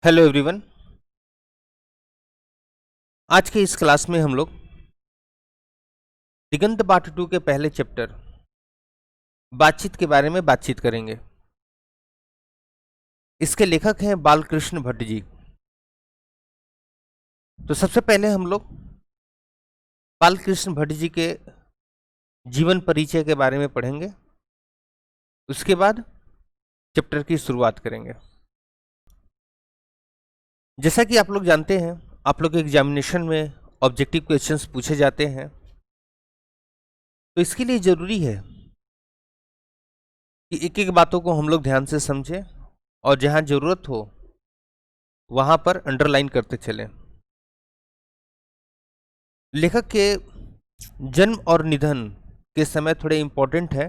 Hello everyone. आज के इस क्लास में हम लोग दिगंत पार्ट 2 के पहले चैप्टर बातचीत के बारे में बातचीत करेंगे। इसके लेखक हैं बालकृष्ण भट्ट जी। तो सबसे पहले हम लोग बालकृष्ण भट्ट जी के जीवन परिचय के बारे में पढ़ेंगे। उसके बाद चैप्टर की शुरुआत करेंगे। जैसा कि आप लोग जानते हैं, आप लोग एग्जामिनेशन में ऑब्जेक्टिव क्वेश्चंस पूछे जाते हैं, तो इसके लिए जरूरी है कि एक एक बातों को हम लोग ध्यान से समझें और जहां जरूरत हो वहां पर अंडरलाइन करते चलें। लेखक के जन्म और निधन के समय थोड़े इंपॉर्टेंट है,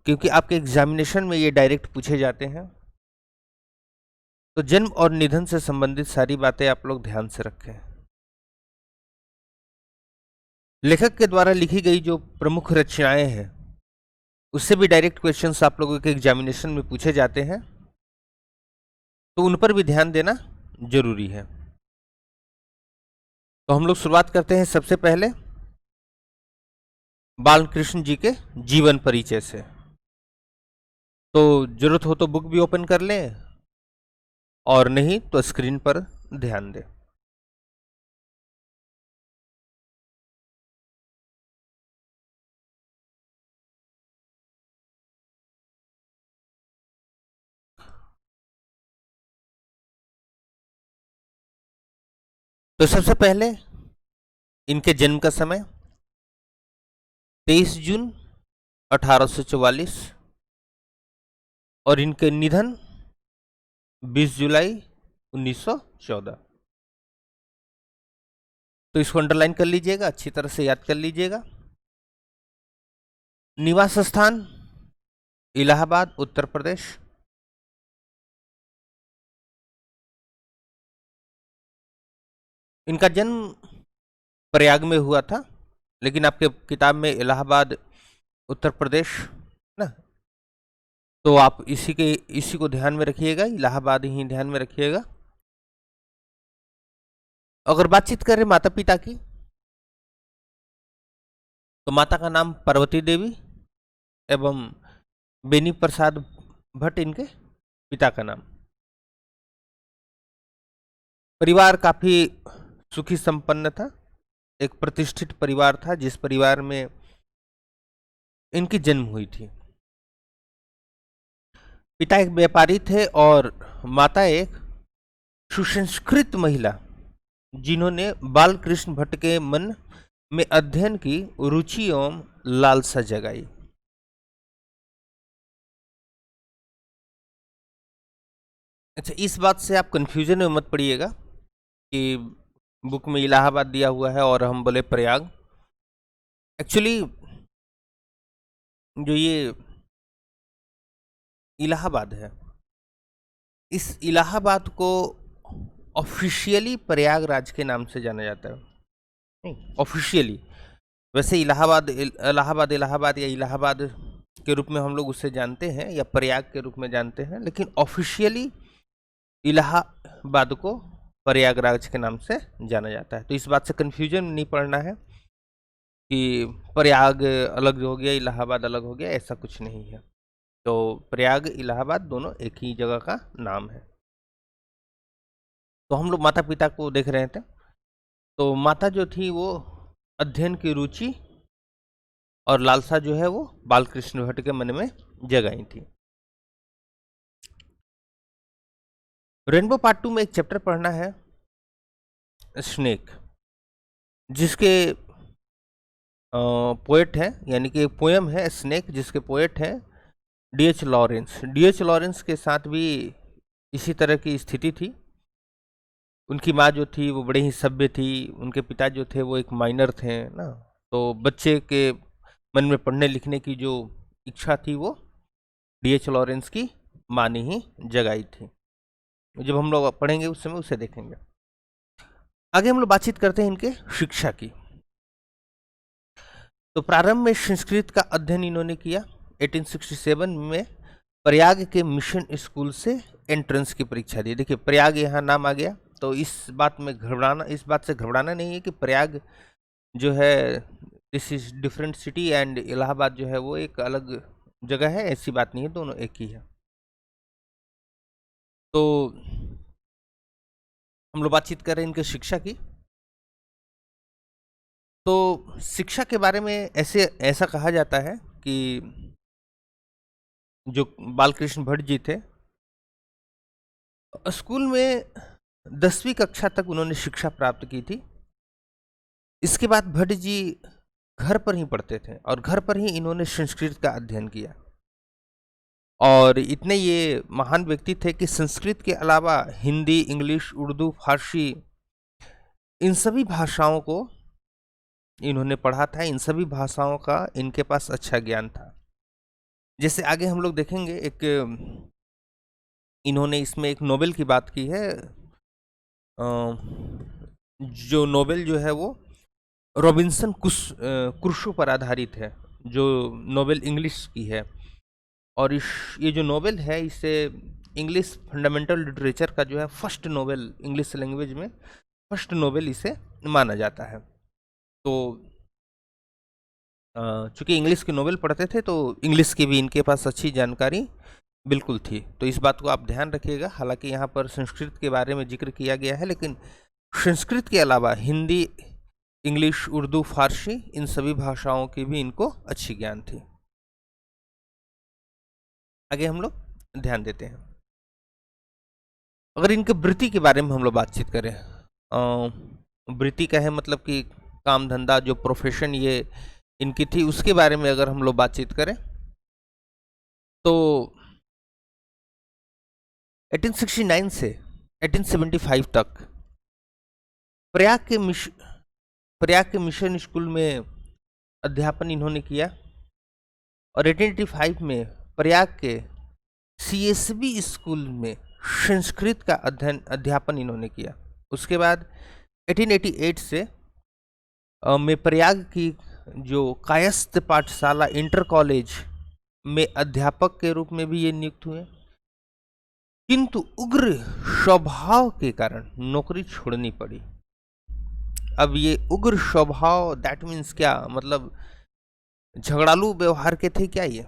क्योंकि आपके एग्जामिनेशन में ये डायरेक्ट पूछे जाते हैं। तो जन्म और निधन से संबंधित सारी बातें आप लोग ध्यान से रखें। लेखक के द्वारा लिखी गई जो प्रमुख रचनाएं हैं उससे भी डायरेक्ट क्वेश्चंस आप लोगों के एग्जामिनेशन में पूछे जाते हैं, तो उन पर भी ध्यान देना जरूरी है। तो हम लोग शुरुआत करते हैं सबसे पहले बालकृष्ण जी के जीवन परिचय से। तो जरूरत हो तो बुक भी ओपन कर लें और नहीं तो स्क्रीन पर ध्यान दें। तो सबसे पहले इनके जन्म का समय 23 जून 1844 और इनके निधन 20 जुलाई 1914। तो इसको अंडरलाइन कर लीजिएगा, अच्छी तरह से याद कर लीजिएगा। निवास स्थान इलाहाबाद उत्तर प्रदेश। इनका जन्म प्रयाग में हुआ था, लेकिन आपके किताब में इलाहाबाद उत्तर प्रदेश ना, तो आप इसी को ध्यान में रखिएगा, इलाहाबाद ही ध्यान में रखिएगा। अगर बातचीत करें माता पिता की, तो माता का नाम पार्वती देवी एवं बेनी प्रसाद भट्ट इनके पिता का नाम। परिवार काफी सुखी संपन्न था, एक प्रतिष्ठित परिवार था जिस परिवार में इनकी जन्म हुई थी। पिता एक व्यापारी थे और माता एक सुसंस्कृत महिला, जिन्होंने बालकृष्ण भट्ट के मन में अध्ययन की रुचि एवं लालसा जगाई। अच्छा, इस बात से आप कंफ्यूजन में मत पड़िएगा कि बुक में इलाहाबाद दिया हुआ है और हम बोले प्रयाग। एक्चुअली जो ये इलाहाबाद है, इस इलाहाबाद को ऑफिशियली प्रयागराज के नाम से जाना जाता है। नहीं, ऑफिशियली। वैसे इलाहाबाद इलाहाबाद इलाहाबाद या इलाहाबाद के रूप में हम लोग उसे जानते हैं या प्रयाग के रूप में जानते हैं, लेकिन ऑफिशियली इलाहाबाद को प्रयागराज के नाम से जाना जाता है। तो इस बात से कंफ्यूजन नहीं पड़ना है कि प्रयाग अलग हो गया इलाहाबाद अलग हो गया, ऐसा कुछ नहीं है। तो प्रयाग इलाहाबाद दोनों एक ही जगह का नाम है। तो हम लोग माता पिता को देख रहे थे। तो माता जो थी वो अध्ययन की रुचि और लालसा जो है वो बालकृष्ण भट्ट के मन में जगाई थी। रेनबो पार्ट 2 में एक चैप्टर पढ़ना है स्नेक, जिसके पोएट है, यानी कि पोयम है स्नेक, जिसके पोएट हैं डीएच लॉरेंस। डीएच लॉरेंस के साथ भी इसी तरह की स्थिति थी। उनकी माँ जो थी वो बड़े ही सभ्य थी, उनके पिता जो थे वो एक माइनर थे ना, तो बच्चे के मन में पढ़ने लिखने की जो इच्छा थी वो डीएच लॉरेंस की माँ ने ही जगाई थी। जब हम लोग पढ़ेंगे उस समय उसे देखेंगे। आगे हम लोग बातचीत करते हैं इनके शिक्षा की। तो प्रारंभ में संस्कृत का अध्ययन इन्होंने किया 1867 में प्रयाग के मिशन स्कूल से एंट्रेंस की परीक्षा दी। देखिए प्रयाग यहाँ नाम आ गया तो इस बात से घबराना नहीं है कि प्रयाग जो है this is different city and Allahabad जो है वो एक अलग जगह है, ऐसी बात नहीं है, दोनों एक ही है। तो हम लोग बातचीत कर रहे हैं इनके शिक्षा की। तो शिक्षा के बारे में ऐसा कहा जाता है कि जो बालकृष्ण भट्ट जी थे, स्कूल में 10वीं कक्षा तक उन्होंने शिक्षा प्राप्त की थी। इसके बाद भट्ट जी घर पर ही पढ़ते थे और घर पर ही इन्होंने संस्कृत का अध्ययन किया। और इतने ये महान व्यक्ति थे कि संस्कृत के अलावा हिंदी, इंग्लिश, उर्दू, फारसी, इन सभी भाषाओं को इन्होंने पढ़ा था। इन सभी भाषाओं का इनके पास अच्छा ज्ञान था। जैसे आगे हम लोग देखेंगे, इन्होंने इसमें एक नोबेल की बात की है। जो नोबेल जो है वो रॉबिन्सन क्रुशो पर आधारित है, जो नोबेल इंग्लिश की है। और ये जो नोबेल है, इसे इंग्लिश फंडामेंटल लिटरेचर का जो है फर्स्ट नोबेल, इंग्लिश लैंग्वेज में फर्स्ट नोबेल इसे माना जाता है। तो चूंकि इंग्लिश के नोबेल पढ़ते थे तो इंग्लिश की भी इनके पास अच्छी जानकारी बिल्कुल थी। तो इस बात को आप ध्यान रखिएगा। हालांकि यहाँ पर संस्कृत के बारे में जिक्र किया गया है, लेकिन संस्कृत के अलावा हिंदी, इंग्लिश, उर्दू, फारसी, इन सभी भाषाओं की भी इनको अच्छी ज्ञान थी। आगे हम लोग ध्यान देते हैं। अगर इनके वृत्ति के बारे में हम लोग बातचीत करें, वृत्ति का है मतलब कि काम धंधा, जो प्रोफेशन ये इनकी थी, उसके बारे में अगर हम लोग बातचीत करें तो 1869 से 1875 तक प्रयाग के मिशन स्कूल में अध्यापन इन्होंने किया। और 1885 में प्रयाग के CSB स्कूल में संस्कृत का अध्यापन इन्होंने किया। उसके बाद 1888 से में प्रयाग की जो कायस्थ पाठशाला इंटर कॉलेज में अध्यापक के रूप में भी ये नियुक्त हुए, किंतु उग्र स्वभाव के कारण नौकरी छोड़नी पड़ी। अब ये उग्र स्वभाव दैट मीन्स क्या, मतलब झगड़ालू व्यवहार के थे क्या ये?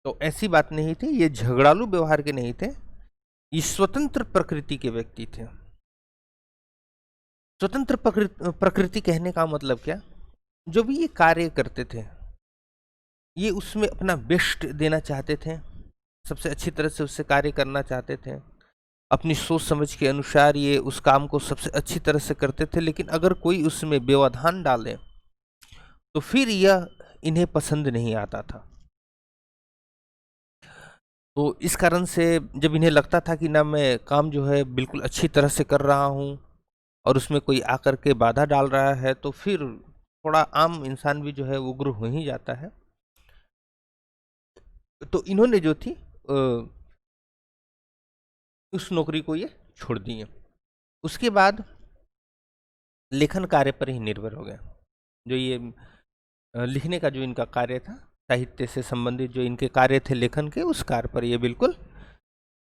तो ऐसी बात नहीं थी, ये झगड़ालू व्यवहार के नहीं थे, ये स्वतंत्र प्रकृति के व्यक्ति थे। स्वतंत्र प्रकृति कहने का मतलब क्या, जो भी ये कार्य करते थे ये उसमें अपना बेस्ट देना चाहते थे, सबसे अच्छी तरह से उससे कार्य करना चाहते थे, अपनी सोच समझ के अनुसार ये उस काम को सबसे अच्छी तरह से करते थे। लेकिन अगर कोई उसमें व्यवधान डाले तो फिर यह इन्हें पसंद नहीं आता था। तो इस कारण से जब इन्हें लगता था कि ना मैं काम जो है बिल्कुल अच्छी तरह से कर रहा हूँ और उसमें कोई आकर के बाधा डाल रहा है, तो फिर थोड़ा आम इंसान भी जो है उग्र हो ही जाता है। तो इन्होंने जो थी उस नौकरी को ये छोड़ दिए। उसके बाद लेखन कार्य पर ही निर्भर हो गए। जो ये लिखने का जो इनका कार्य था, साहित्य से संबंधित जो इनके कार्य थे लेखन के, उस कार्य पर ये बिल्कुल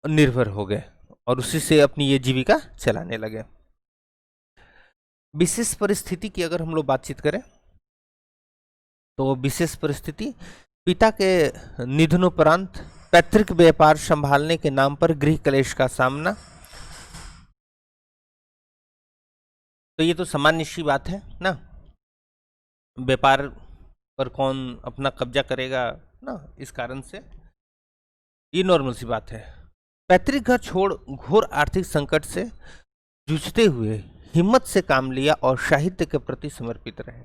निर्भर हो गए और उसी से अपनी ये जीविका चलाने लगे। विशेष परिस्थिति की अगर हम लोग बातचीत करें तो विशेष परिस्थिति, पिता के निधनोपरांत पैतृक व्यापार संभालने के नाम पर गृह कलेश का सामना। तो ये तो सामान्य सी बात है ना, व्यापार पर कौन अपना कब्जा करेगा ना, इस कारण से ये नॉर्मल सी बात है। पैतृक घर छोड़ घोर आर्थिक संकट से जूझते हुए हिम्मत से काम लिया और साहित्य के प्रति समर्पित रहे।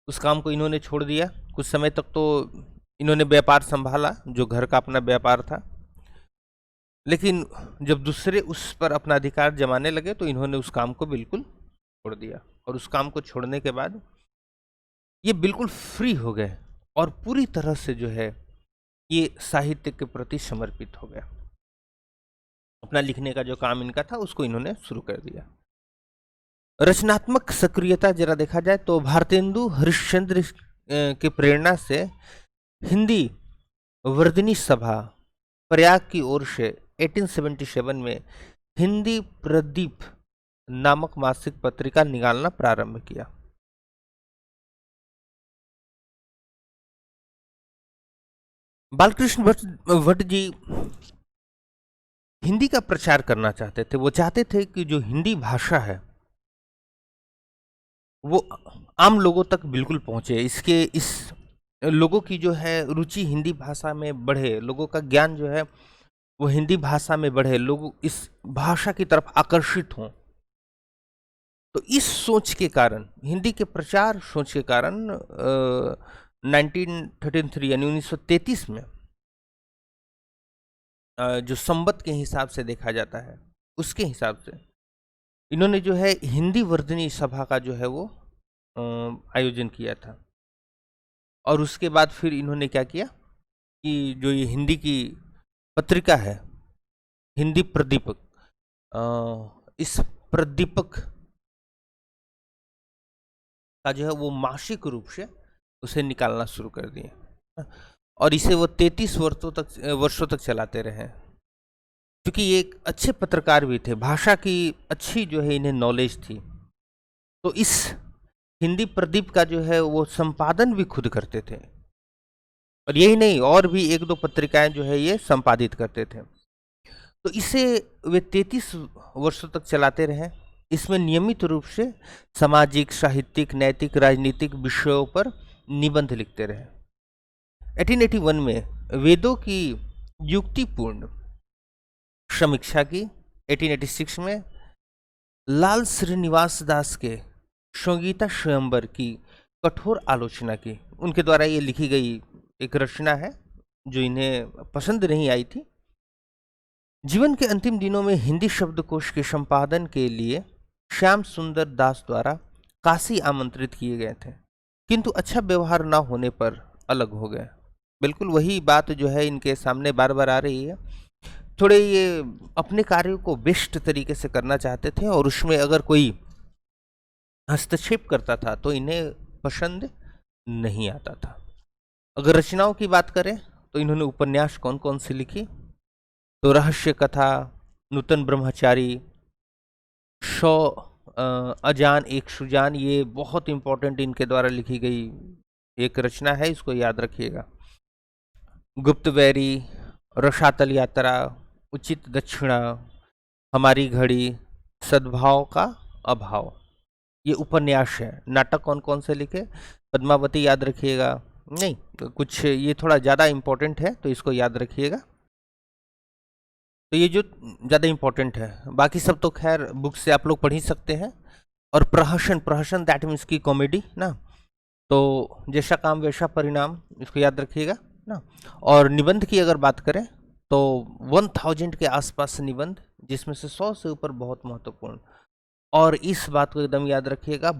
उस काम को इन्होंने छोड़ दिया। कुछ समय तक तो इन्होंने व्यापार संभाला, जो घर का अपना व्यापार था, लेकिन जब दूसरे उस पर अपना अधिकार जमाने लगे तो इन्होंने उस काम को बिल्कुल छोड़ दिया। और उस काम को छोड़ने के बाद ये बिल्कुल फ्री हो गए और पूरी तरह से जो है ये साहित्य के प्रति समर्पित हो गया। अपना लिखने का जो काम इनका था उसको इन्होंने शुरू कर दिया। रचनात्मक सक्रियता जरा देखा जाए तो भारतेंदु हरिश्चंद्र की प्रेरणा से हिंदी वर्धनी सभा प्रयाग की ओर से 1877 में हिंदी प्रदीप नामक मासिक पत्रिका निकालना प्रारंभ किया। बालकृष्ण भट्ट जी हिंदी का प्रचार करना चाहते थे। वो चाहते थे कि जो हिंदी भाषा है वो आम लोगों तक बिल्कुल पहुंचे, इस लोगों की जो है रुचि हिंदी भाषा में बढ़े, लोगों का ज्ञान जो है वो हिंदी भाषा में बढ़े, लोग इस भाषा की तरफ आकर्षित हों। तो इस सोच के कारण, हिंदी के प्रचार सोच के कारण 1933 यानी 1933 में जो संवत के हिसाब से देखा जाता है उसके हिसाब से इन्होंने जो है हिंदी वर्धनी सभा का जो है वो आयोजन किया था। और उसके बाद फिर इन्होंने क्या किया कि जो ये हिंदी की पत्रिका है हिंदी प्रदीपक, इस प्रदीपक का जो है वो मासिक रूप से उसे निकालना शुरू कर दिए और इसे वो 33 वर्षों तक चलाते रहे। क्योंकि ये एक अच्छे पत्रकार भी थे, भाषा की अच्छी जो है इन्हें नॉलेज थी, तो इस हिंदी प्रदीप का जो है वो संपादन भी खुद करते थे। और यही नहीं, और भी एक दो पत्रिकाएं जो है ये संपादित करते थे। तो इसे वे 33 वर्षों तक चलाते रहे। इसमें नियमित रूप से सामाजिक, साहित्यिक, नैतिक, राजनीतिक विषयों पर निबंध लिखते रहे। 1881 में वेदों की युक्तिपूर्ण समीक्षा की। 1886 में लाल श्रीनिवास दास के संगीता स्वयंवर की कठोर आलोचना की। उनके द्वारा ये लिखी गई एक रचना है जो इन्हें पसंद नहीं आई थी। जीवन के अंतिम दिनों में हिंदी शब्दकोश के संपादन के लिए श्याम सुंदर दास द्वारा काशी आमंत्रित किए गए थे, किंतु अच्छा व्यवहार न होने पर अलग हो गए। बिल्कुल वही बात जो है इनके सामने बार बार आ रही है। थोड़े ये अपने कार्यों को बेस्ट तरीके से करना चाहते थे और उसमें अगर कोई हस्तक्षेप करता था तो इन्हें पसंद नहीं आता था। अगर रचनाओं की बात करें तो इन्होंने उपन्यास कौन कौन सी लिखी, तो रहस्य कथा, नूतन ब्रह्मचारी, 100 अजान एक सुजान, ये बहुत इंपॉर्टेंट इनके द्वारा लिखी गई एक रचना है, इसको याद रखिएगा। गुप्तवैरी, रसातल यात्रा, उचित दक्षिणा, हमारी घड़ी, सद्भाव का अभाव, ये उपन्यास है। नाटक कौन कौन से लिखे, पद्मावती याद रखिएगा, नहीं तो कुछ ये थोड़ा ज़्यादा इम्पोर्टेंट है तो इसको याद रखिएगा। तो ये जो ज़्यादा इम्पोर्टेंट है, बाकी सब तो खैर बुक से आप लोग पढ़ ही सकते हैं। और प्रहसन, प्रहसन दैट मीन्स की कॉमेडी ना, तो जैसा काम वैसा परिणाम, इसको याद रखिएगा ना। और निबंध की अगर बात करें तो 1000 के आसपास निबंध, जिसमें से 100 से ऊपर बहुत महत्वपूर्ण। और इस बात को एकदम याद रखिएगा,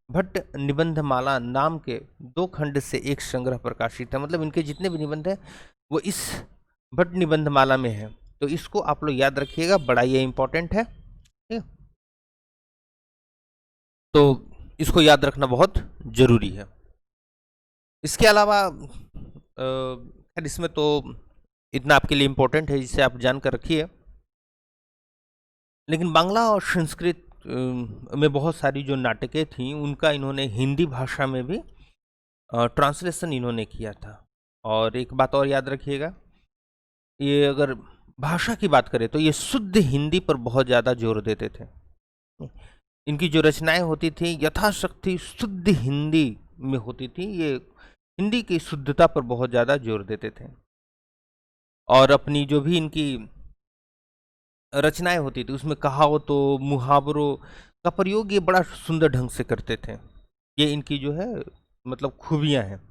भट्ट निबंध माला नाम के 2 खंड से एक संग्रह प्रकाशित है। मतलब इनके जितने भी निबंध हैं वो इस भट्ट निबंध माला में है, तो इसको आप लोग याद रखिएगा, बड़ा ये इंपॉर्टेंट है, ठीक है। तो इसको याद रखना बहुत जरूरी है। इसके अलावा खैर इसमें तो इतना आपके लिए इम्पोर्टेंट है जिसे आप जानकर रखिए। लेकिन बांग्ला और संस्कृत में बहुत सारी जो नाटकें थीं उनका इन्होंने हिंदी भाषा में भी ट्रांसलेशन इन्होंने किया था। और एक बात और याद रखिएगा, ये अगर भाषा की बात करें तो ये शुद्ध हिंदी पर बहुत ज़्यादा जोर देते थे। इनकी जो रचनाएं होती थी यथाशक्ति शुद्ध हिंदी में होती थी, ये हिंदी की शुद्धता पर बहुत ज़्यादा जोर देते थे। और अपनी जो भी इनकी रचनाएं होती थी उसमें कहावतों, मुहावरों का प्रयोग ये बड़ा सुंदर ढंग से करते थे। ये इनकी जो है मतलब खूबियां हैं।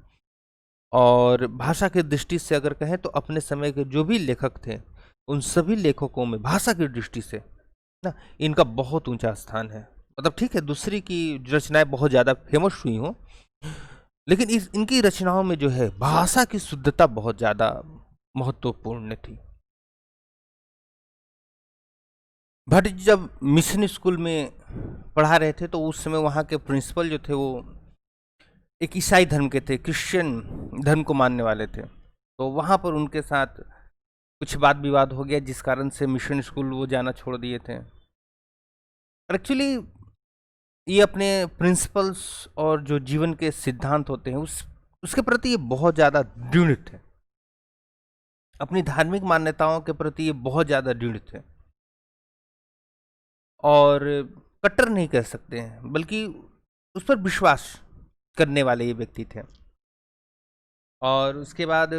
और भाषा की दृष्टि से अगर कहें तो अपने समय के जो भी लेखक थे उन सभी लेखकों में भाषा की दृष्टि से ना इनका बहुत ऊंचा स्थान है। मतलब ठीक है दूसरी की रचनाएं बहुत ज़्यादा फेमस हुई हों, लेकिन इनकी रचनाओं में जो है भाषा की शुद्धता बहुत ज़्यादा महत्वपूर्ण थी। भट्ट जब मिशन स्कूल में पढ़ा रहे थे तो उस समय वहाँ के प्रिंसिपल जो थे वो एक ईसाई धर्म के थे, क्रिश्चियन धर्म को मानने वाले थे। तो वहाँ पर उनके साथ कुछ वाद विवाद हो गया जिस कारण से मिशन स्कूल वो जाना छोड़ दिए थे। और एक्चुअली ये अपने प्रिंसिपल्स और जो जीवन के सिद्धांत होते हैं उसके प्रति ये बहुत ज़्यादा दृढ़ थे। अपनी धार्मिक मान्यताओं के प्रति ये बहुत ज़्यादा दृढ़ थे और कट्टर नहीं कह सकते हैं, बल्कि उस पर विश्वास करने वाले ये व्यक्ति थे। और उसके बाद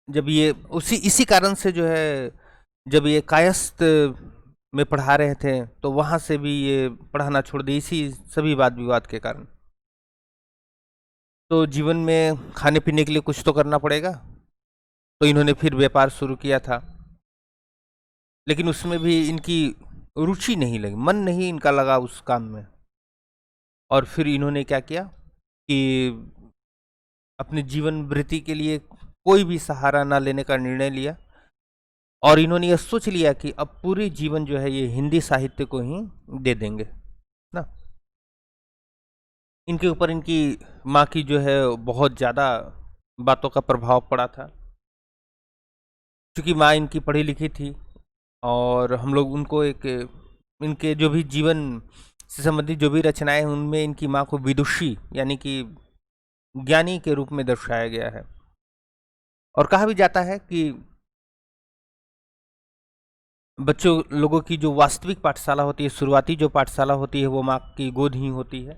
जब ये इसी कारण से जो है, जब ये कायस्थ में पढ़ा रहे थे तो वहाँ से भी ये पढ़ाना छोड़ दिए, इसी सभी वाद विवाद के कारण। तो जीवन में खाने पीने के लिए कुछ तो करना पड़ेगा, तो इन्होंने फिर व्यापार शुरू किया था, लेकिन उसमें भी इनकी रुचि नहीं लगी, मन नहीं इनका लगा उस काम में। और फिर इन्होंने क्या किया कि अपने जीवन वृत्ति के लिए कोई भी सहारा ना लेने का निर्णय लिया और इन्होंने यह सोच लिया कि अब पूरे जीवन जो है ये हिंदी साहित्य को ही दे देंगे ना। इनके ऊपर इनकी माँ की जो है बहुत ज़्यादा बातों का प्रभाव पड़ा था, क्योंकि माँ इनकी पढ़ी लिखी थी और हम लोग उनको इनके जो भी जीवन से संबंधित जो भी रचनाएं हैं उनमें इनकी माँ को विदुषी यानी कि ज्ञानी के रूप में दर्शाया गया है। और कहा भी जाता है कि बच्चों लोगों की जो वास्तविक पाठशाला होती है, शुरुआती जो पाठशाला होती है, वो माँ की गोद ही होती है।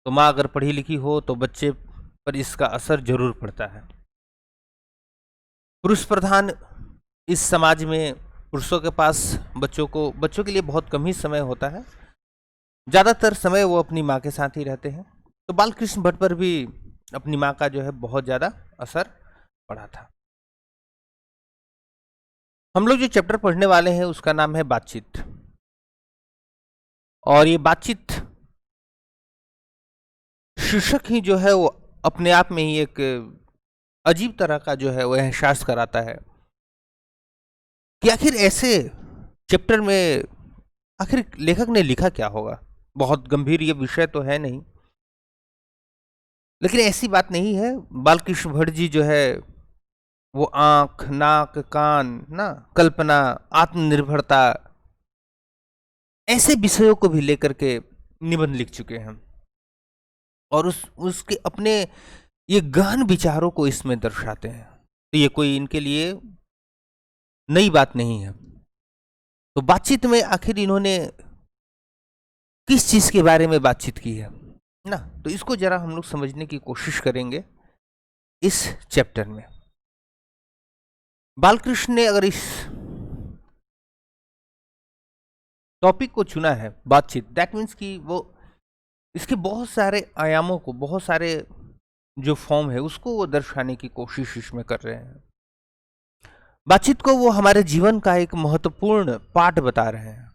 तो माँ अगर पढ़ी लिखी हो तो बच्चे पर इसका असर जरूर पड़ता है। पुरुष प्रधान इस समाज में पुरुषों के पास बच्चों के लिए बहुत कम ही समय होता है, ज़्यादातर समय वो अपनी माँ के साथ ही रहते हैं। तो बालकृष्ण भट्ट पर भी अपनी माँ का जो है बहुत ज़्यादा असर पड़ा था। हम लोग जो चैप्टर पढ़ने वाले हैं उसका नाम है बातचीत। और ये बातचीत शीर्षक ही जो है वो अपने आप में ही एक अजीब तरह का जो है वो एहसास कराता है कि आखिर ऐसे चैप्टर में आखिर लेखक ने लिखा क्या होगा। बहुत गंभीर ये विषय तो है नहीं, लेकिन ऐसी बात नहीं है। बालकृष्ण भट्ट जी जो है वो आंख, नाक, कान ना, कल्पना, आत्मनिर्भरता, ऐसे विषयों को भी लेकर के निबंध लिख चुके हैं और उसके अपने ये गहन विचारों को इसमें दर्शाते हैं। तो ये कोई इनके लिए नई बात नहीं है। तो बातचीत में आखिर इन्होंने किस चीज के बारे में बातचीत की है ना, तो इसको जरा हम लोग समझने की कोशिश करेंगे इस चैप्टर में। बालकृष्ण ने अगर इस टॉपिक को चुना है बातचीत, दैट मीन्स कि वो इसके बहुत सारे आयामों को, बहुत सारे जो फॉर्म है उसको वो दर्शाने की कोशिश इसमें कर रहे हैं। बातचीत को वो हमारे जीवन का एक महत्वपूर्ण पार्ट बता रहे हैं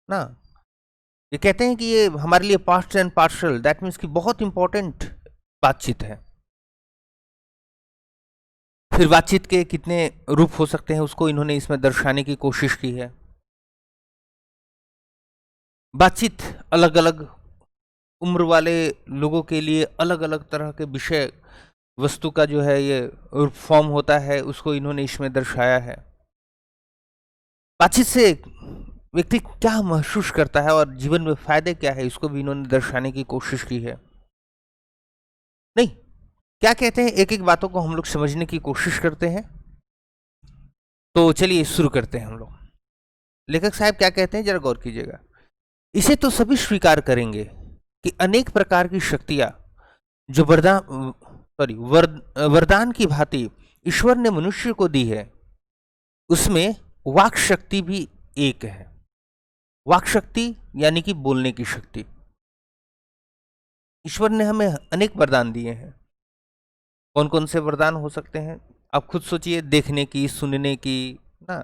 ना। ये कहते हैं कि ये हमारे लिए past and partial, that means कि बहुत इंपॉर्टेंट बातचीत है। फिर बातचीत के कितने रूप हो सकते हैं उसको इन्होंने इसमें दर्शाने की कोशिश की है। बातचीत अलग अलग उम्र वाले लोगों के लिए अलग अलग तरह के विषय वस्तु का जो है ये फॉर्म होता है, उसको इन्होंने इसमें दर्शाया है। बातचीत से व्यक्ति क्या महसूस करता है और जीवन में फायदे क्या है, इसको भी इन्होंने दर्शाने की कोशिश की है। नहीं, क्या कहते हैं, एक एक बातों को हम लोग समझने की कोशिश करते हैं। तो चलिए शुरू करते हैं हम लोग। लेखक साहब क्या कहते हैं जरा गौर कीजिएगा। इसे तो सभी स्वीकार करेंगे कि अनेक प्रकार की शक्तियां जो वरदान की भांति ईश्वर ने मनुष्य को दी है, उसमें वाक शक्ति भी एक है। वाक शक्ति यानी कि बोलने की शक्ति। ईश्वर ने हमें अनेक वरदान दिए हैं। कौन कौन से वरदान हो सकते हैं आप खुद सोचिए। देखने की, सुनने की ना,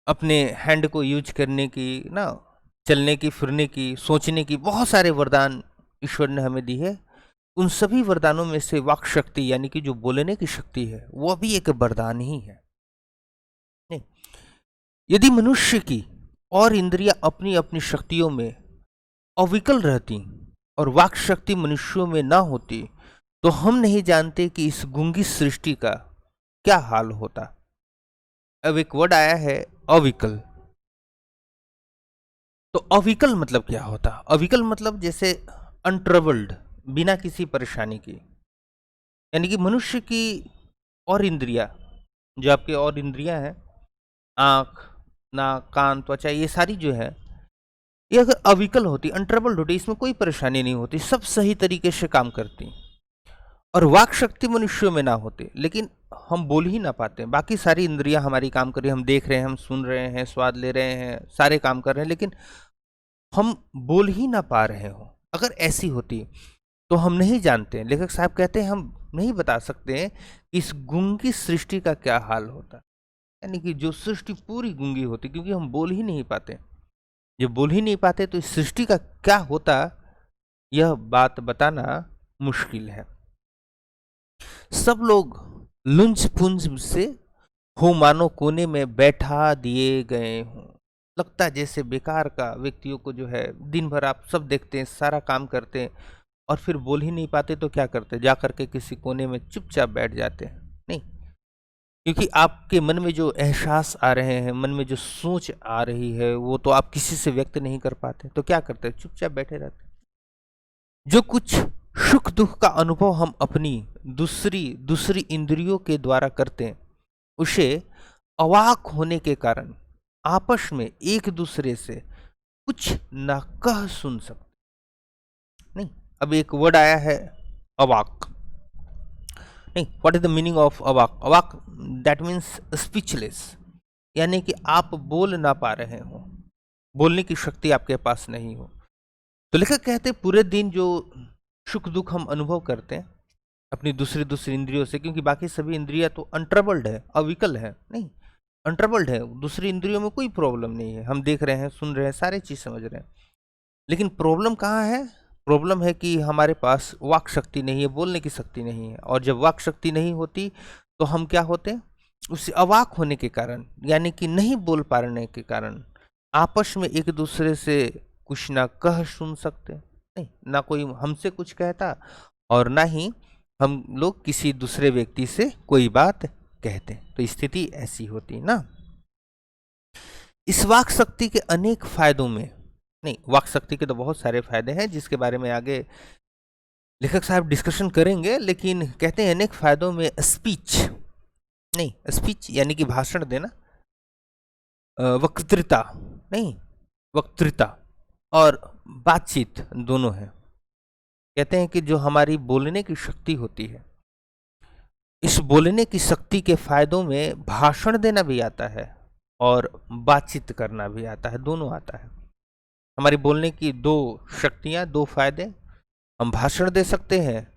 अपने हैंड को यूज करने की ना, चलने की, फिरने की, सोचने की, बहुत सारे वरदान ईश्वर ने हमें दी है। उन सभी वरदानों में से वाक शक्ति यानी कि जो बोलने की शक्ति है वो भी एक वरदान ही है। नहीं, यदि मनुष्य की और इंद्रियां अपनी अपनी शक्तियों में अविकल रहती और वाक शक्ति मनुष्यों में ना होती, तो हम नहीं जानते कि इस गूंगी सृष्टि का क्या हाल होता। अब एक वर्ड आया है अविकल। तो अविकल मतलब क्या होता? अविकल मतलब जैसे अनट्रबल्ड, बिना किसी परेशानी की। यानी कि मनुष्य की और इंद्रियां, जो आपके और इंद्रियां हैं, आंख, नाक, कान, त्वचा, ये सारी जो है, ये अगर अविकल होती, अनट्रबल्ड होती, इसमें कोई परेशानी नहीं होती, सब सही तरीके से काम करती, और वाक शक्ति मनुष्यों में ना होती, लेकिन हम बोल ही ना पाते, बाकी सारी इंद्रियां हमारी काम कर रही हैं, हम देख रहे हैं, हम सुन रहे हैं, स्वाद ले रहे हैं, सारे काम कर रहे हैं, लेकिन हम बोल ही ना पा रहे हो। अगर ऐसी होती तो हम नहीं जानते, लेखक साहब कहते हैं हम नहीं बता सकते हैं कि इस गूंगी सृष्टि का क्या हाल होता। यानी कि जो सृष्टि पूरी गूंगी होती, क्योंकि हम बोल ही नहीं पाते। जब बोल ही नहीं पाते तो इस सृष्टि का क्या होता, यह बात बताना मुश्किल है। सब लोग लुंज पुंज से हो मानो कोने में बैठा दिए गए हों। लगता है जैसे बेकार का व्यक्तियों को जो है, दिन भर आप सब देखते हैं, सारा काम करते हैं, और फिर बोल ही नहीं पाते तो क्या करते, जा करके किसी कोने में चुपचाप बैठ जाते हैं। नहीं, क्योंकि आपके मन में जो एहसास आ रहे हैं, मन में जो सोच आ रही है, वो तो आप किसी से व्यक्त नहीं कर पाते, तो क्या करते हैं, चुपचाप बैठे रहते हैं। जो कुछ सुख दुख का अनुभव हम अपनी दूसरी दूसरी इंद्रियों के द्वारा करते हैं, उसे अवाक होने के कारण आपस में एक दूसरे से कुछ न कह सुन सकते नहीं। अब एक वर्ड आया है अवाक। नहीं, what is the meaning of अवाक? अवाक दैट मीन्स स्पीचलेस, यानी कि आप बोल ना पा रहे हो, बोलने की शक्ति आपके पास नहीं हो। तो लेखक कहते हैं पूरे दिन जो सुख दुख हम अनुभव करते हैं अपनी दूसरी दूसरी इंद्रियों से, क्योंकि बाकी सभी इंद्रियां तो अनट्रबल्ड है, अविकल है, नहीं अनट्रबल्ड है, दूसरी इंद्रियों में कोई प्रॉब्लम नहीं है, हम देख रहे हैं, सुन रहे हैं, सारे चीज समझ रहे हैं। लेकिन प्रॉब्लम कहाँ है? प्रॉब्लम है कि हमारे पास वाक शक्ति नहीं है, बोलने की शक्ति नहीं है, और जब वाक शक्ति नहीं होती तो हम क्या होते हैं, उस अवाक होने के कारण, यानी कि नहीं बोल पाने के कारण, आपस में एक दूसरे से कुछ ना कह सुन सकते नहीं, ना कोई हमसे कुछ कहता, और ना ही हम लोग किसी दूसरे व्यक्ति से कोई बात कहते। तो स्थिति ऐसी होती ना। इस वाक शक्ति के अनेक फायदों में, नहीं, वाक शक्ति के तो बहुत सारे फायदे हैं जिसके बारे में आगे लेखक साहब डिस्कशन करेंगे, लेकिन कहते हैं अनेक फायदों में स्पीच, नहीं स्पीच यानी कि भाषण देना, वक्तृता, नहीं वक्तृता और बातचीत दोनों है। कहते हैं कि जो हमारी बोलने की शक्ति होती है, इस बोलने की शक्ति के फायदों में भाषण देना भी आता है और बातचीत करना भी आता है, दोनों आता है। हमारी बोलने की दो शक्तियां, दो फायदे, हम भाषण दे सकते हैं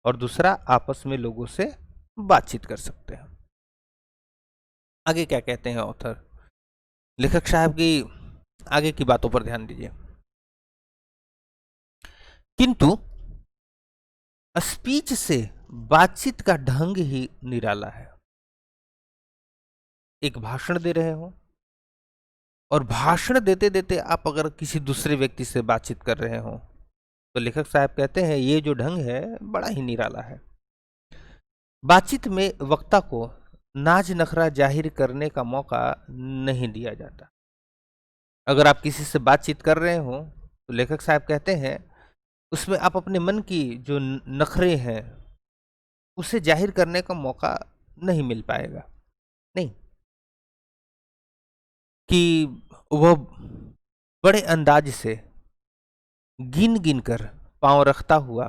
और दूसरा आपस में लोगों से बातचीत कर सकते हैं। आगे क्या कहते हैं ऑथर, लेखक साहब की आगे की बातों पर ध्यान दीजिए। किंतु स्पीच से बातचीत का ढंग ही निराला है। एक भाषण दे रहे हो और भाषण देते देते आप अगर किसी दूसरे व्यक्ति से बातचीत कर रहे हो, तो लेखक साहब कहते हैं ये जो ढंग है बड़ा ही निराला है। बातचीत में वक्ता को नाज नखरा जाहिर करने का मौका नहीं दिया जाता। अगर आप किसी से बातचीत कर रहे हो तो लेखक साहब कहते हैं उसमें आप अपने मन की जो नखरे हैं उसे जाहिर करने का मौका नहीं मिल पाएगा। नहीं कि वह बड़े अंदाज से गिन गिन कर पांव रखता हुआ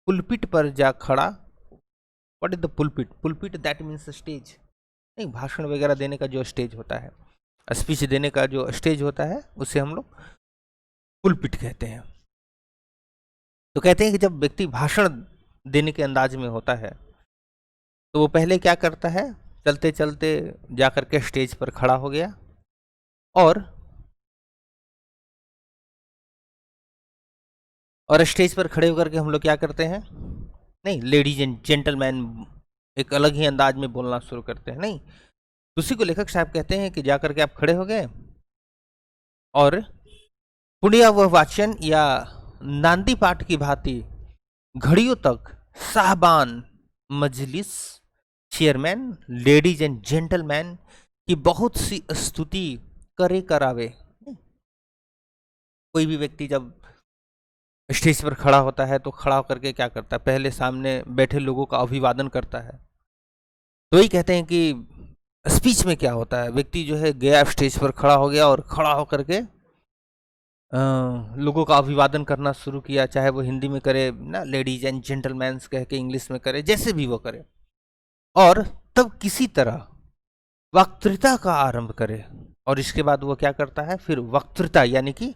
पुलपिट पर जा खड़ा। What is the pulpit? Pulpit that means stage. नहीं, भाषण वगैरह देने का जो स्टेज होता है, स्पीच देने का जो स्टेज होता है, उसे हम लोग पुलपिट कहते हैं। तो कहते हैं कि जब व्यक्ति भाषण देने के अंदाज में होता है तो वो पहले क्या करता है, चलते चलते जाकर के स्टेज पर खड़ा हो गया और स्टेज पर खड़े होकर के हम लोग क्या करते हैं, नहीं, लेडीज एंड जेंटलमैन एक अलग ही अंदाज में बोलना शुरू करते हैं। नहीं, उसी को लेखक साहब कहते हैं कि जाकर के आप खड़े हो गए और पुण्य वह वाचन या नांदी पाठ की भांति घड़ियों तक साहबान मजलिस चेयरमैन लेडीज एंड जेंटलमैन की बहुत सी स्तुति करे करावे। कोई भी व्यक्ति जब स्टेज पर खड़ा होता है तो खड़ा होकर के क्या करता है, पहले सामने बैठे लोगों का अभिवादन करता है। तो वही कहते हैं कि स्पीच में क्या होता है, व्यक्ति जो है गया स्टेज पर खड़ा हो गया और खड़ा होकर के लोगों का अभिवादन करना शुरू किया, चाहे वो हिंदी में करे ना, लेडीज एंड जेंटलमैन कह के इंग्लिश में करे, जैसे भी वो करे, और तब किसी तरह वक्तृता का आरंभ करे। और इसके बाद वो क्या करता है, फिर वक्तृता यानी कि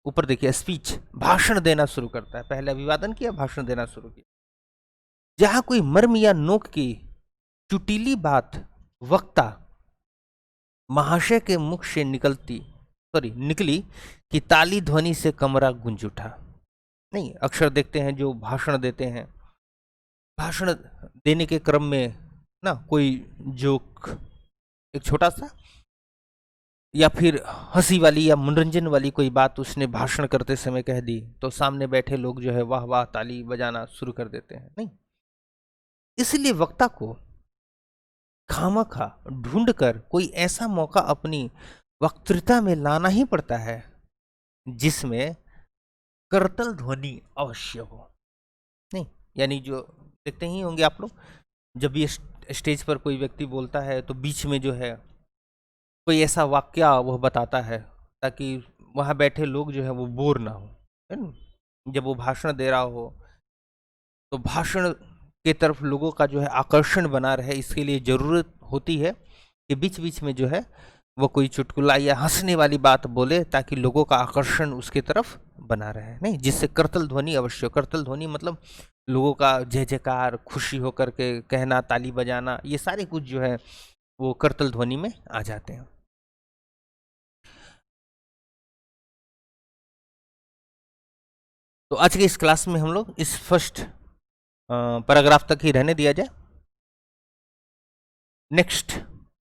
ऊपर देखिए स्पीच, भाषण देना शुरू करता है। पहले अभिवादन किया, भाषण देना शुरू किया। जहां कोई मर्म या नोक की चुटीली बात वक्ता महाशय के मुख से निकली कि ताली ध्वनि से कमरा गूंज उठा। नहीं, अक्सर देखते हैं जो भाषण देते हैं, भाषण देने के क्रम में ना कोई जोक, एक छोटा सा या फिर हंसी वाली या मनोरंजन वाली कोई बात उसने भाषण करते समय कह दी, तो सामने बैठे लोग जो है वाह वाह ताली बजाना शुरू कर देते हैं। नहीं, इसलिए वक्ता को खामखा ढूंढकर कोई ऐसा मौका अपनी वक्तृता में लाना ही पड़ता है जिसमें करतल ध्वनि अवश्य हो। नहीं, यानी जो देखते ही होंगे आप लोग, जब ये स्टेज पर कोई व्यक्ति बोलता है तो बीच में जो है कोई ऐसा वाक्य वह बताता है ताकि वहाँ बैठे लोग जो है वो बोर ना हो, है ना। जब वो भाषण दे रहा हो तो भाषण के तरफ लोगों का जो है आकर्षण बना रहे, इसके लिए ज़रूरत होती है कि बीच बीच में जो है वो कोई चुटकुला या हंसने वाली बात बोले ताकि लोगों का आकर्षण उसके तरफ बना रहे। नहीं, जिससे करतल ध्वनि अवश्य, करतल ध्वनि मतलब लोगों का जय जयकार, खुशी होकर के कहना, ताली बजाना, ये सारे कुछ जो है वो करतल ध्वनि में आ जाते हैं। तो आज के इस क्लास में हम लोग इस फर्स्ट पैराग्राफ तक ही रहने दिया जाए। नेक्स्ट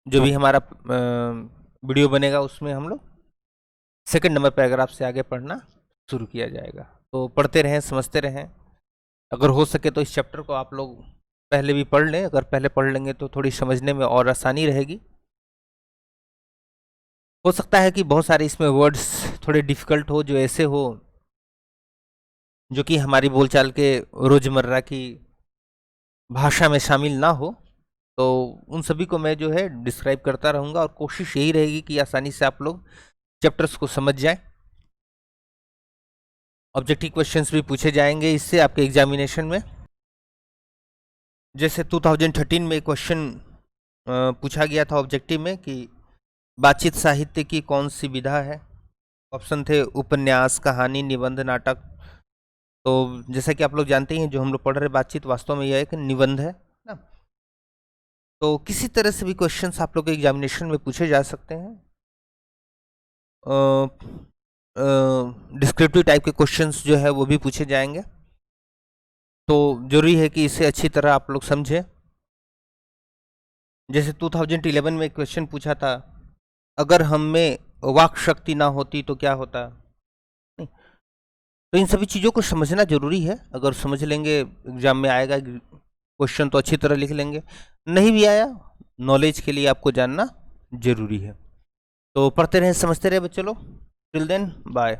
जो भी हमारा वीडियो बनेगा उसमें हम लोग सेकंड नंबर पैराग्राफ से आगे पढ़ना शुरू किया जाएगा। तो पढ़ते रहें, समझते रहें। अगर हो सके तो इस चैप्टर को आप लोग पहले भी पढ़ लें, अगर पहले पढ़ लेंगे तो थोड़ी समझने में और आसानी रहेगी। हो सकता है कि बहुत सारे इसमें वर्ड्स थोड़े डिफ़िकल्ट हो, जो ऐसे हो जो कि हमारी बोलचाल के रोज़मर्रा की भाषा में शामिल ना हो, तो उन सभी को मैं जो है डिस्क्राइब करता रहूँगा और कोशिश यही रहेगी कि आसानी से आप लोग चैप्टर्स को समझ जाएं। ऑब्जेक्टिव क्वेश्चंस भी पूछे जाएंगे इससे आपके एग्जामिनेशन में। जैसे 2013 में क्वेश्चन पूछा गया था ऑब्जेक्टिव में कि बातचीत साहित्य की कौन सी विधा है। ऑप्शन थे उपन्यास, कहानी, निबंध, नाटक। तो जैसा कि आप लोग जानते ही हैं, जो हम लोग पढ़ रहे बातचीत वास्तव में यह एक निबंध है ना। तो किसी तरह से भी क्वेश्चंस आप लोग के एग्जामिनेशन में पूछे जा सकते हैं। डिस्क्रिप्टिव टाइप के क्वेश्चंस जो है वो भी पूछे जाएंगे, तो जरूरी है कि इसे अच्छी तरह आप लोग समझें। जैसे 2011 में क्वेश्चन पूछा था, अगर हम में वाक शक्ति ना होती तो क्या होता। नहीं, तो इन सभी चीज़ों को समझना जरूरी है। अगर समझ लेंगे, एग्जाम में आएगा क्वेश्चन तो अच्छी तरह लिख लेंगे, नहीं भी आया, नॉलेज के लिए आपको जानना जरूरी है। तो पढ़ते रहें, समझते रहे बच्चों लोग। Till then bye.